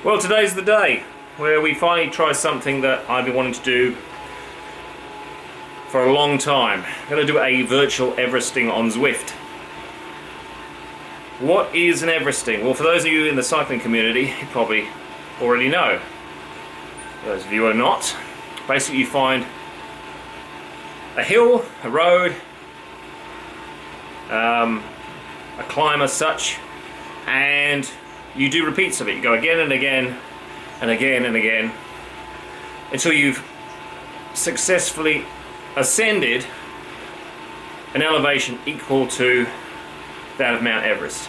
Well, today's the day where we finally try something that I've been wanting to do for a long time. I'm going to do a virtual Everesting on Zwift. What is an Everesting? Well, for those of you in the cycling community, you probably already know. For those of you who are not, basically you find a hill, a road, a climb as such, and you do repeats of it. You go again and again and again and again until you've successfully ascended an elevation equal to that of Mount Everest,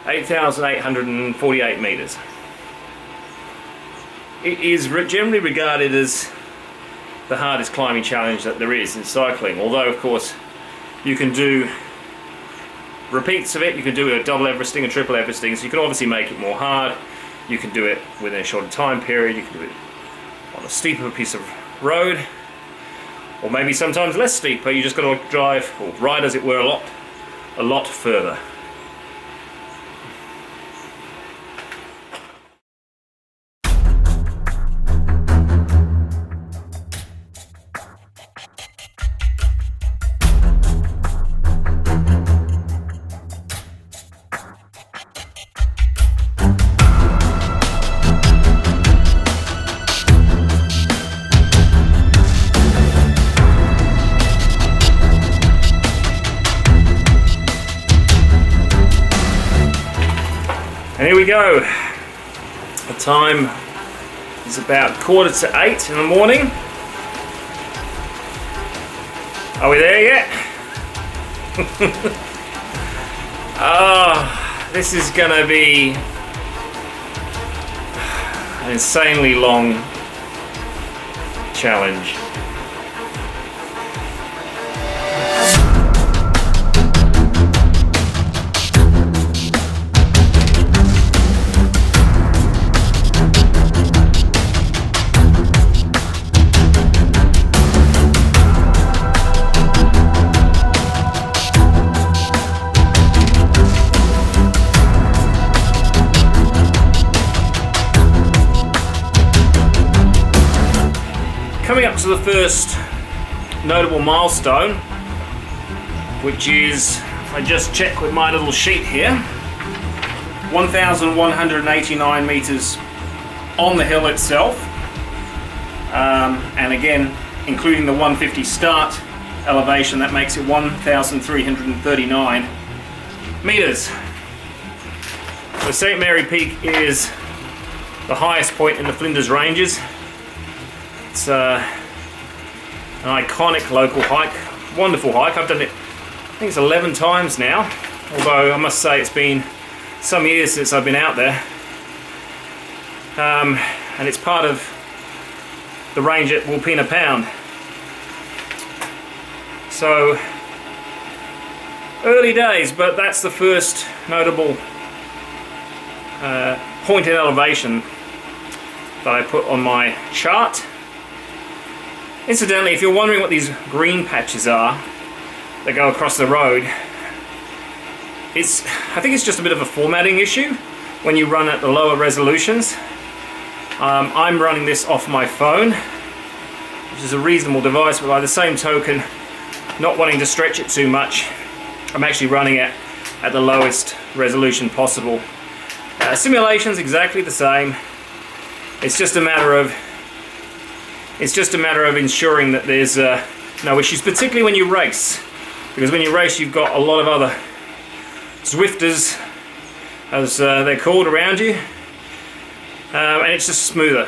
8,848 meters. It is generally regarded as the hardest climbing challenge that there is in cycling, although of course you can do repeats of it. You can do a double Everesting, a triple Everesting, so you can obviously make it more hard. You can do it within a shorter time period, you can do it on a steeper piece of road, or maybe sometimes less steep, but you just got to drive, or ride as it were, a lot further. And here we go. The time is about 7:45 in the morning. Are we there yet? This is gonna be an insanely long challenge. Coming up to the first notable milestone, which is, if I just check with my little sheet here, 1,189 meters on the hill itself, and again including the 150 start elevation, that makes it 1,339 meters. So St. Mary Peak is the highest point in the Flinders Ranges. It's an iconic local hike, wonderful hike. I've done it, I think it's 11 times now, although I must say it's been some years since I've been out there. And it's part of the range at Wilpena Pound. So, early days, but that's the first notable point in elevation that I put on my chart. Incidentally, if you're wondering what these green patches are that go across the road, I think it's just a bit of a formatting issue when you run at the lower resolutions. I'm running this off my phone, which is a reasonable device, but by the same token, not wanting to stretch it too much, I'm actually running it at the lowest resolution possible. Simulation's exactly the same. It's just a matter of ensuring that there's no issues, particularly when you race, because when you race you've got a lot of other Zwifters, as they're called, around you, and it's just smoother.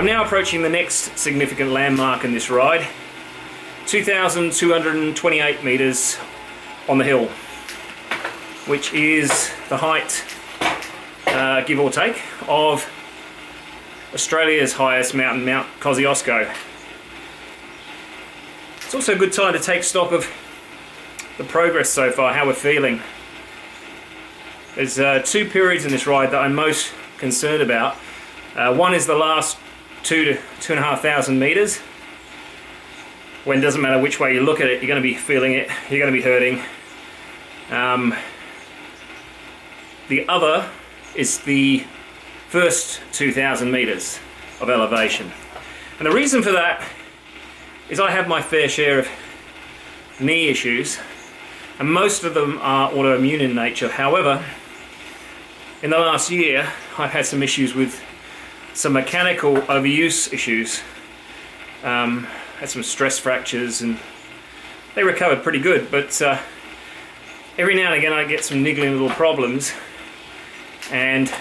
I'm now approaching the next significant landmark in this ride, 2,228 metres on the hill, which is the height, give or take, of Australia's highest mountain, Mount Kosciuszko. It's also a good time to take stock of the progress so far, how we're feeling. There's two periods in this ride that I'm most concerned about. One is the last 2,000 to 2,500 metres, when it doesn't matter which way you look at it, you're going to be feeling it, you're going to be hurting. The other is the first 2,000 metres of elevation. And the reason for that is I have my fair share of knee issues, and most of them are autoimmune in nature. However, in the last year, I've had some issues with some mechanical overuse issues. Had some stress fractures and they recovered pretty good, but every now and again I get some niggling little problems, and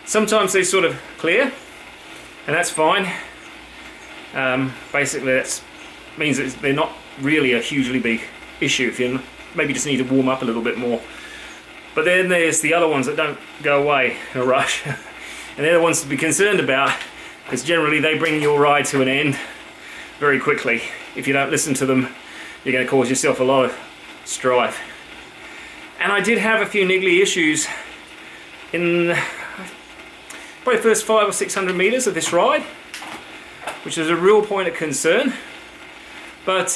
sometimes they sort of clear, and that's fine. Basically that means that they're not really a hugely big issue if you maybe just need to warm up a little bit more. But then there's the other ones that don't go away in a rush. And they're the ones to be concerned about, because generally they bring your ride to an end very quickly. If you don't listen to them, you're going to cause yourself a lot of strife. And I did have a few niggly issues in probably the first 500 or 600 metres of this ride, which is a real point of concern. But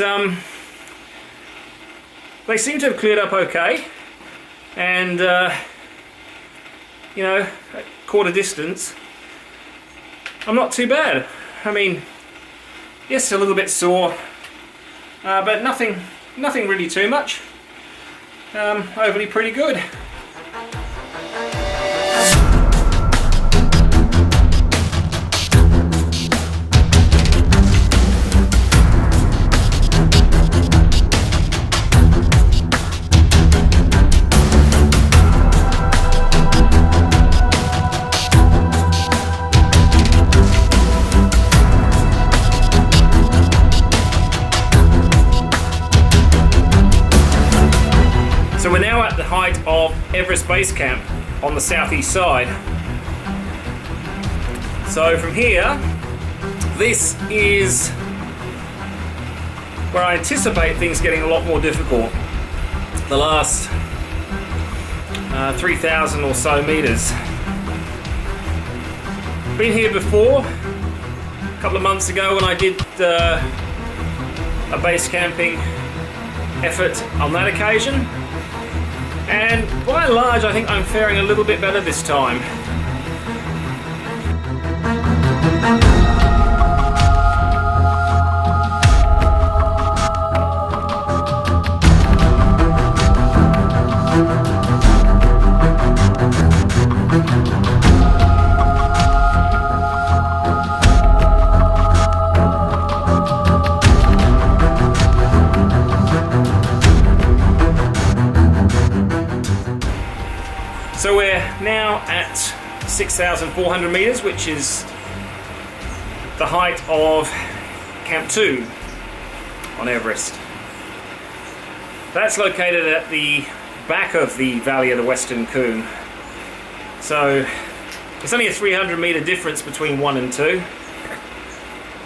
they seem to have cleared up okay. And you know, at quarter distance, I'm not too bad. I mean, yes, a little bit sore, but nothing really too much. Overly pretty good. So we're now at the height of Everest Base Camp on the southeast side. So from here, this is where I anticipate things getting a lot more difficult. The last 3,000 or so metres. Been here before, a couple of months ago when I did a base camping effort on that occasion. And by and large, I think I'm faring a little bit better this time. So we're now at 6,400 metres, which is the height of Camp 2 on Everest. That's located at the back of the Valley of the Western Coombe. So it's only a 300 metre difference between 1 and 2.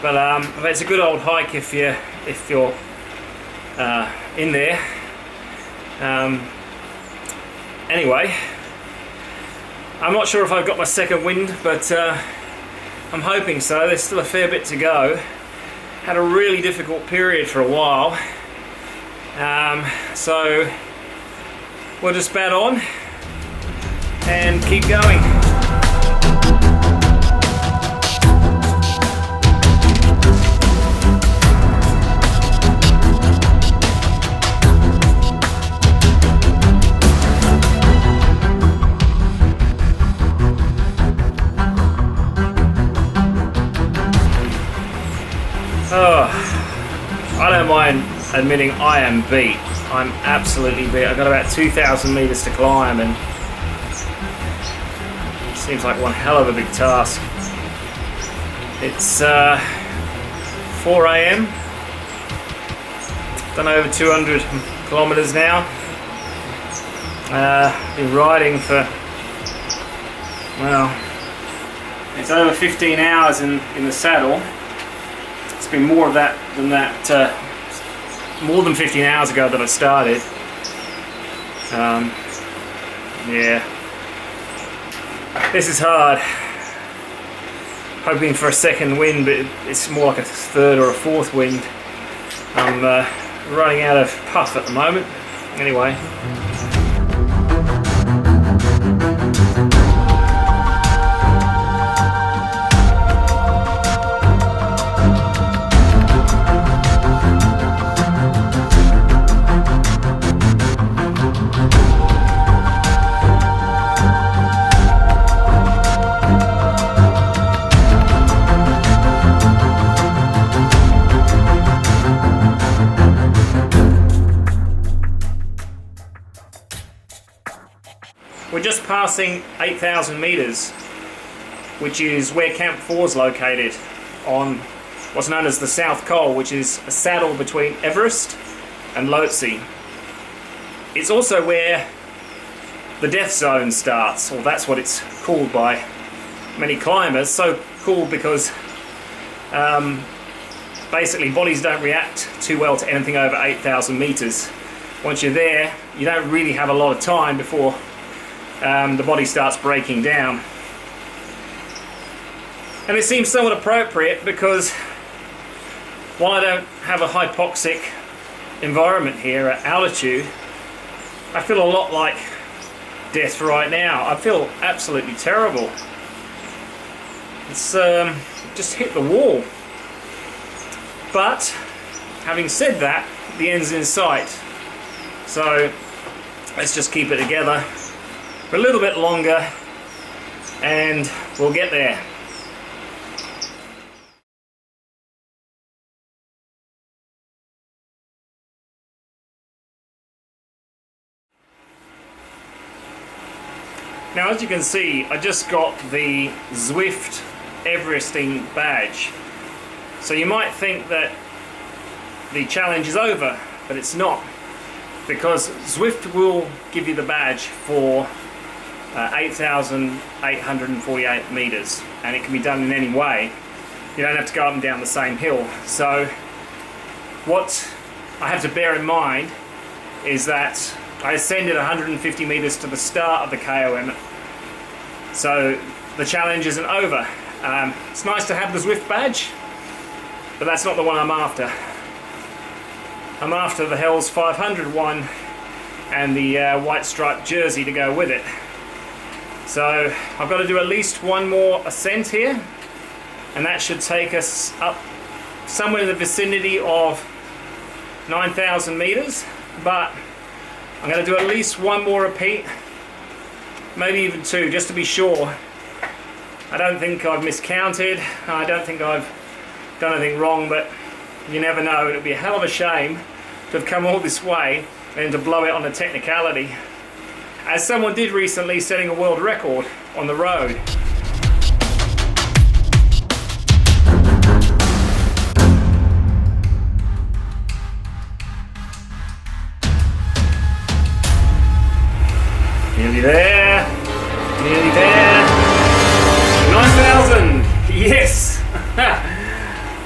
But it's a good old hike if you're in there. Anyway, I'm not sure if I've got my second wind, but I'm hoping so. There's still a fair bit to go. Had a really difficult period for a while. So we'll just bat on and keep going. I don't mind admitting I am beat. I'm absolutely beat. I've got about 2,000 metres to climb, and it seems like one hell of a big task. It's 4 a.m. Done over 200 kilometers now. Been riding for, well, it's over 15 hours in the saddle. It's been more of that than that, more than 15 hours ago that I started. Yeah, this is hard. Hoping for a second wind, but it's more like a third or a fourth wind. I'm running out of puff at the moment. Anyway. We're just passing 8,000 meters, which is where Camp 4 is located on what's known as the South Col, which is a saddle between Everest and Leith. It's also where the death zone starts, or that's what it's called by many climbers. So cool because basically bodies don't react too well to anything over 8,000 meters. Once you're there, you don't really have a lot of time before the body starts breaking down. And it seems somewhat appropriate because while I don't have a hypoxic environment here at altitude, I feel a lot like death right now. I feel absolutely terrible. It's just hit the wall. But having said that, the end's in sight. So let's just keep it together for a little bit longer and we'll get there. Now, as you can see, I just got the Zwift Everesting badge. So you might think that the challenge is over, but it's not, because Zwift will give you the badge for 8,848 meters, and it can be done in any way. You don't have to go up and down the same hill. So what I have to bear in mind is that I ascended 150 meters to the start of the KOM, so the challenge isn't over. It's nice to have the Zwift badge, but that's not the one I'm after. I'm after the Hell's 500 one and the white striped jersey to go with it. So I've got to do at least one more ascent here, and that should take us up somewhere in the vicinity of 9,000 meters, but I'm going to do at least one more repeat, maybe even two, just to be sure. I don't think I've miscounted, I don't think I've done anything wrong, but you never know. It'll be a hell of a shame to have come all this way and to blow it on a technicality, as someone did recently, setting a world record on the road. Nearly there, nearly there. 9,000, yes.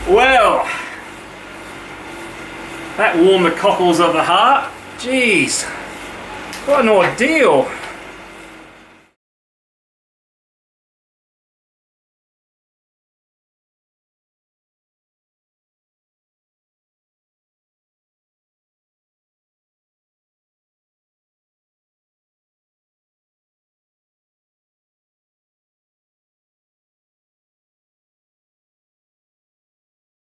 Well, that warmed the cockles of the heart. Jeez, what an ordeal.